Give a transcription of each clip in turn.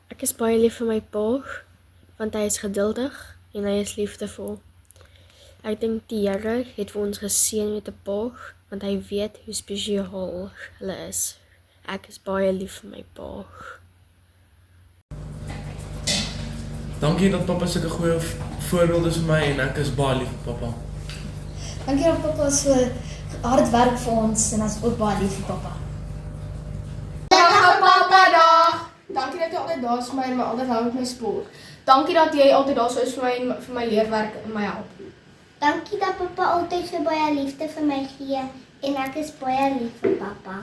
Ek is baie lief vir my pa, want hy is geduldig en hy is liefdevol. Ek dink die Here het vir ons geseën met 'n pa, want hy weet hoe spesiaal hulle is. Ek is baie lief vir my pa. Dankie dat pappa sulke goeie voorbeelde is vir my en ek is baie lief vir pappa. Dankie dat pappa so hard werk vir ons en ons ook baie lief vir pappa. Dankie dat jy altyd daar is vir my en my altyd hou met my sport. Dankie dat jy altyd daar so is vir my en vir my leerwerk en my help. Dankie dat pappa altyd so baie liefde vir my gee en ek is baie lief vir pappa.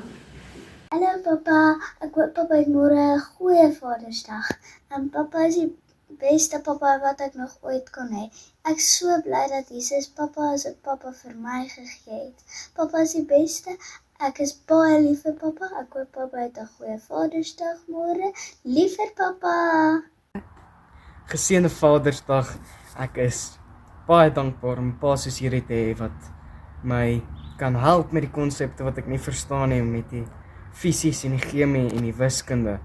Hallo pappa, ek hoop pappa het môre 'n goeie Vadersdag. En pappa is die beste pappa wat ek nog ooit kon hê. Ek is so bly dat Jesus pappa as 'n pappa vir my gegee het. Pappa is die beste. Ek is baie lief vir pappa. Ek hoop pappa het 'n goeie Vadersdag môre. Lief vir pappa. Geseënde Vadersdag. Ek is baie dankbaar om 'n pa soos hierdie te hê wat my kan help met die konsepte wat ek nie verstaan nie, met die fisies en die chemie en die wiskunde.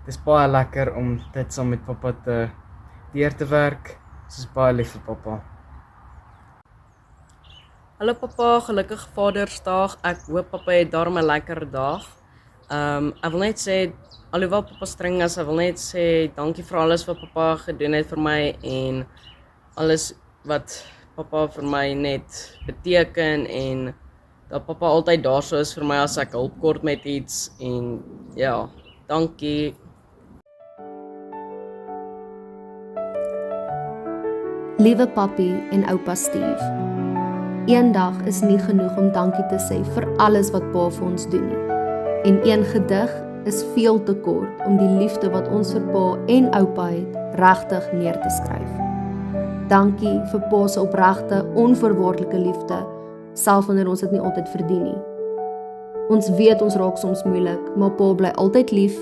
Dit is baie lekker om dit saam met pappa deur te werk. Ek is baie lief vir pappa. Hallo pappa, gelukkige Vadersdag. Ek hoop pappa het daarom 'n lekker dag. Ek wil net sê, alhoewel pappa streng is, ek wil net sê dankie vir alles wat pappa gedoen het vir my en alles wat pappa vir my net beteken en dat pappa altyd daar so is vir my as ek hulp kort met iets en ja, dankie. Liewe pappie en oupa Steve. Eendag is nie genoeg om dankie te sê vir alles wat pa vir ons doen nie. En een gedig is veel te kort om die liefde wat ons vir pa en oupa het regtig neer te skryf. Dankie vir pa se opregte, onvoorwaardelike liefde, selfs wanneer ons dit nie altyd verdien nie. Ons weet ons raak soms moeilik, maar pa bly altyd lief,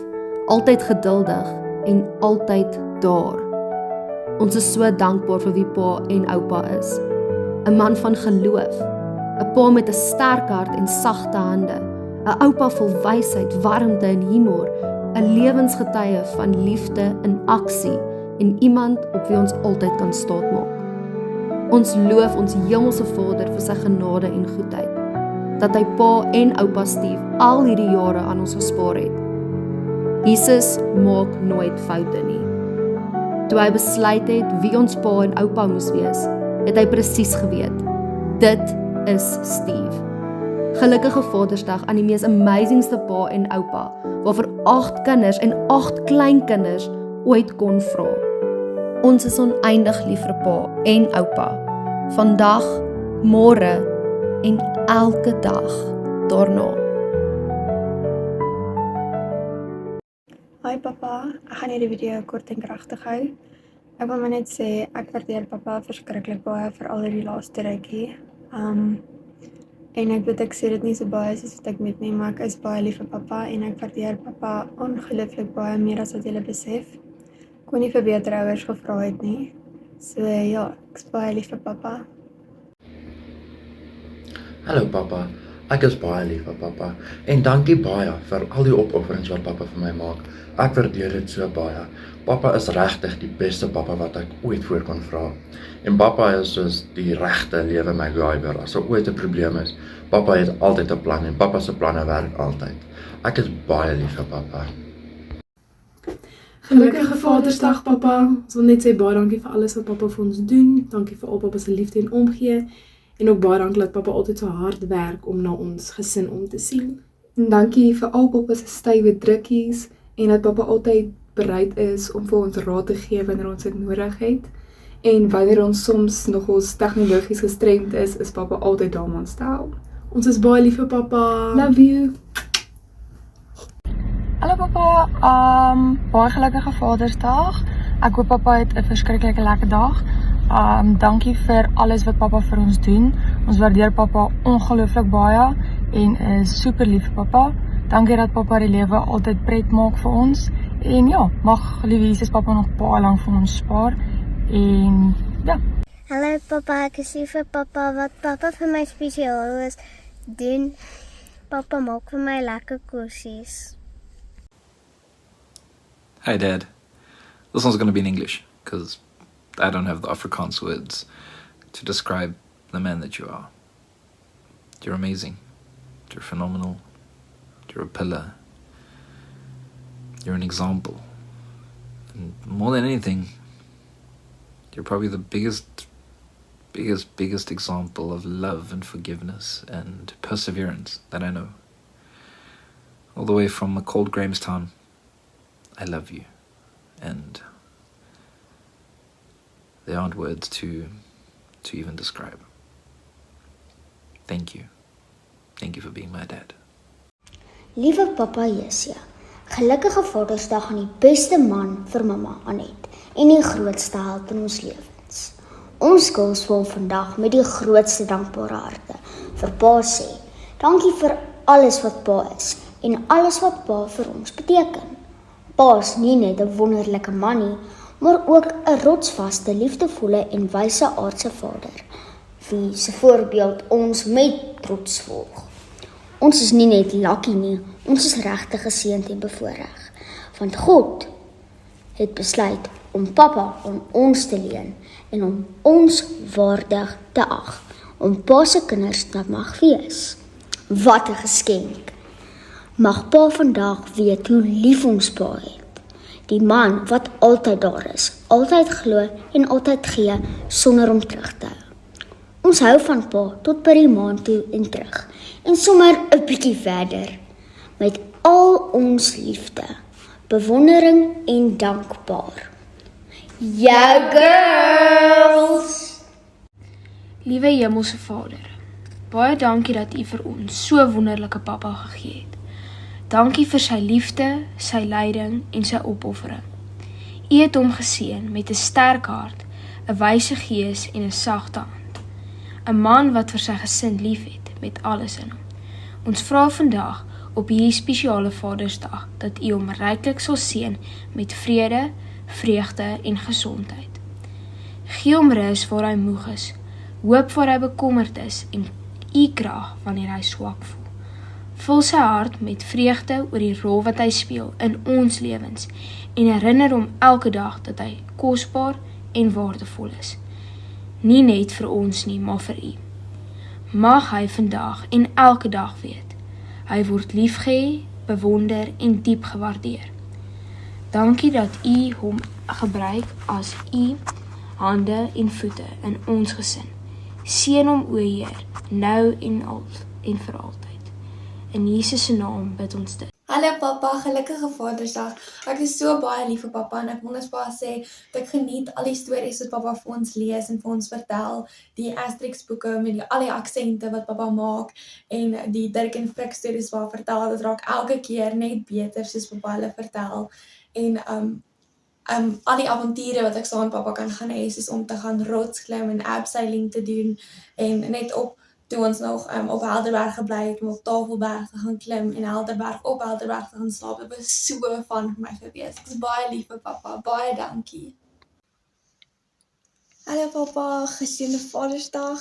altyd geduldig en altyd daar. Ons is so dankbaar vir wie pa en oupa is. 'n man van geloof, 'n pa met 'n sterk hart en sagte hande, 'n oupa vol wysheid, warmte en humor, 'n lewensgetuie van liefde in aksie en iemand op wie ons altyd kan staatmaak. Ons loof ons hemelse Vader vir sy genade en goedheid, dat hy pa en oupa Steve al hierdie jare aan ons gespaar het. Jesus maak nooit foute nie. Toe hy besluit het wie ons pa en oupa moes wees, het hy presies geweet, dit is Steve. Gelukkige Vadersdag aan die mees amazingste pa en oupa, waarvoor 8 kinders en 8 kleinkinders ooit kon vra. Ons is oneindig lief vir pa en oupa, vandag, môre en elke dag daarna. Hi pappa, ek gaan hierdie video kort en kragtig hou. Ek wil maar net sê, ek waardeer pappa verskriklik baie vir al hierdie laaste rukkie. En ek weet ek sê dit nie so baie soos wat ek moet nie, maar ek is baie lief vir pappa en ek waardeer pappa ongelooflik baie meer as wat julle besef. Ek kon nie vir beter ouers gevra het nie. So ja, ek is baie lief vir pappa. Hallo pappa, ek is baie lief vir pappa en dankie baie vir al die opofferings wat pappa vir my maak. Ek waardeer dit so baie. Pappa is regtig die beste pappa wat ek ooit voor kon vra. En pappa is soos die regte lewe MacGyver. As daar ooit 'n probleem is, pappa het altyd 'n plan en pappa se planne werk altyd. Ek is baie lief vir pappa. Gelukkige Vadersdag pappa. Ons wil net sê baie dankie vir alles wat pappa vir ons doen. Dankie vir al pappa se liefde en omgee. En ook baie dankie dat pappa altyd so hard werk om na ons gesin om te sien. En dankie vir al pappa se stywe drukkies en dat pappa altyd bereid is om vir ons raad te gee wanneer ons dit nodig het. En wanneer ons soms nogal tegnologies gestremd is pappa altyd daar om ons te help. Ons is baie lief vir pappa. Love you. Hallo pappa, baie gelukkige Vadersdag. Ek hoop pappa het 'n verskriklike lekker dag. Dankie vir alles wat pappa vir ons doen. Ons waardeer pappa ongelooflik baie en is super lief vir pappa. Dankie dat pappa die lewe altyd pret maak vir ons. En ja, mag liewe Jesus pappa nog baie lank vir ons spaar. En ja. Hallo pappa, ek is lief vir pappa. Wat pappa vir my spesiaal is doen. Pappa maak vir my lekker kosies. Hey Dad, This one's going to be in English, because I don't have the Afrikaans words to describe the man that you are. You're amazing. You're phenomenal. You're a pillar. You're an example. And more than anything, you're probably the biggest example of love and forgiveness and perseverance that I know. All the way from a cold Grahamstown, I love you. And there aren't words to even describe. Thank you. Thank you for being my dad. Liewe papa Jessie, gelukkige Vadersdag aan die beste man vir mamma Anet en die grootste held in ons lewens. Ons skils wil vandag met die grootste dankbare harte vir pa sê. Dankie vir alles wat pa is en alles wat pa vir ons beteken. Pa is nie net 'n wonderlike man nie, maar ook 'n rotsvaste, liefdevolle en wyse aardse vader, wie se voorbeeld ons met trots volg. Ons is nie net lucky nie, ons is regtig geseënd en bevoorreg, want God het besluit om papa aan ons te leen en om ons waardig te ag, om pa se kinders te mag wees. Wat 'n geskenk! Mag pa vandag weet hoe lief ons pa het. Die man wat altyd daar is, altyd glo en altyd gee sonder om terug te hou. Ons hou van pa tot by die maan toe en terug en sommer 'n bietjie verder. Met al ons liefde, bewondering en dankbaar. Ja, girls! Liewe Hemelse Vader, baie dankie dat U vir ons so wonderlike papa gegee het. Dankie vir sy liefde, sy leiding en sy opoffering. U het hom geseën met 'n sterk hart, 'n wyse gees en 'n sagte hand. 'n Man wat vir sy gesin liefhet met alles in hom. Ons vra vandag op hierdie spesiale Vadersdag dat U hom ryklik sal seën met vrede, vreugde en gesondheid. Gee hom rus waar hy moeg is, hoop waar hy bekommerd is en U krag wanneer hy swak voel. Vul sy hart met vreugde oor die rol wat hy speel in ons lewens en herinner hom elke dag dat hy kosbaar en waardevol is. Nie net vir ons nie, maar vir U. Mag hy vandag en elke dag weet, hy word liefgehê, bewonder en diep gewaardeer. Dankie dat U hom gebruik as U hande en voete in ons gesin. Seën hom o Heer, nou en vir altyd. In Jesus se naam bid ons dit. Hallo papa, gelukkige Vadersdag. Ek is so baie lief vir papa en ek wil net baie sê dat ek geniet al die stories wat papa vir ons lees en vir ons vertel, die Asterix boeke met al die aksente wat papa maak en die Dirk en Frik stories wat hy vertel, dit raak elke keer net beter soos papa hulle vertel. En al die avonture wat ek saam met papa kan gaan hê, soos om te gaan rotsklim en abseiling te doen en net op toe ons nog op Helderberg gebly het om op Tafelberg te gaan klim en Helderberg op Helderberg te gaan slaap. Dit was so van vir my gewees. Ek is baie lief vir papa. Baie dankie. Hallo papa, geseënde Vadersdag.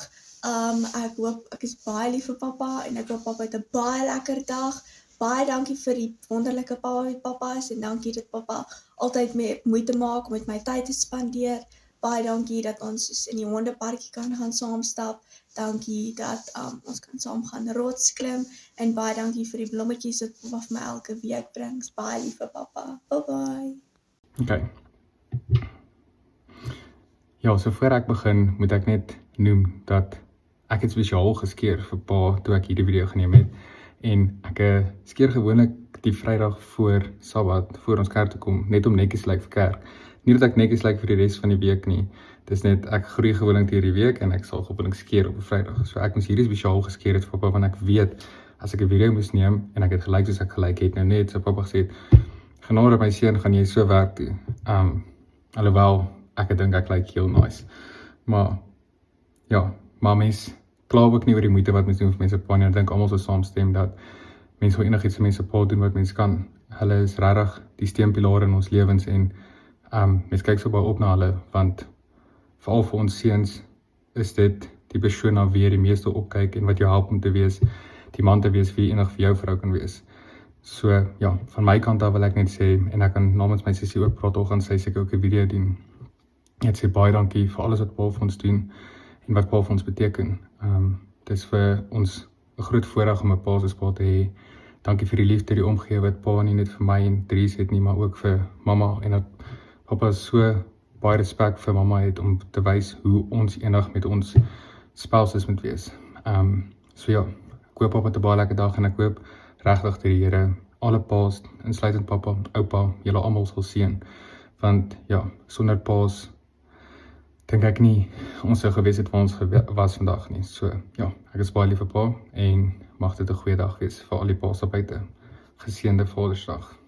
Ek is baie lief vir papa en ek hoop papa het 'n baie lekker dag. Baie dankie vir die wonderlike papa wat papa is en dankie dat papa altyd moeite maak om met my tyd te spandeer. Baie dankie dat ons in die hondeparkie kan gaan saamstap. Dankie dat ons kan saam gaan rotsklim en baie dankie vir die blommetjies wat papa vir my elke week bring. Baie lief vir papa. Bye bye. Okay. Ja, so voor ek begin moet ek net noem dat ek het spesiaal geskeer vir pa toe ek hierdie video geneem het en ek skeer gewoonlik die Vrydag voor Sabbat voor ons kerk toe kom net om netjies lyk vir kerk. Nie dat ek netjies lyk vir die res van die week nie. Dis net ek groei gewoonlik hierdie week en ek sal gewoonlik skeer op 'n Vrydag. So ek moes hierdie spesiaal geskeer het vir papa want ek weet as ek 'n video moes neem en ek het gelyk soos ek gelyk het nou net so papa gesê genade my seun gaan jy so werk toe. Alhoewel ek dink ek lyk heel nice. Maar ja, maar mens kla ook nie oor die moeite wat mens doen vir mense pa nie. Ek dink almal sou saamstem dat mense wil enigiets vir mense pa doen wat mens kan. Hulle is regtig die steunpilare in ons lewens en mens kyk so baie op na hulle want veral vir ons seuns is dit die persoon na wie jy die meeste opkyk en wat jou help om te wees, die man te wees wie enig vir jou vrou kan wees. So ja, van my kant af wil ek net sê, en ek kan namens my sussie ook praat, gaan sy seker ook 'n video doen. Net sê baie dankie vir alles wat pa vir ons doen en wat pa vir ons beteken. Dit is vir ons 'n groot voorreg om 'n pa soos pa te hê. Dankie vir die liefde, die omgee wat pa nie net vir my en Dries het nie, maar ook vir mamma, en dat papa so baie respek vir mamma het om te wys hoe ons eendag met ons spouses moet wees. So ja, ek hoop papa het 'n baie lekker dag en ek hoop regtig dat die Here alle paas, insluitend pappa, oupa, julle almal sal seën. Want ja, sonder paas dink ek nie ons sou gewees het waar ons was vandag nie. So ja, ek is baie lief vir pa en mag dit 'n goeie dag wees vir al die paas daar buite. Geseënde Vadersdag.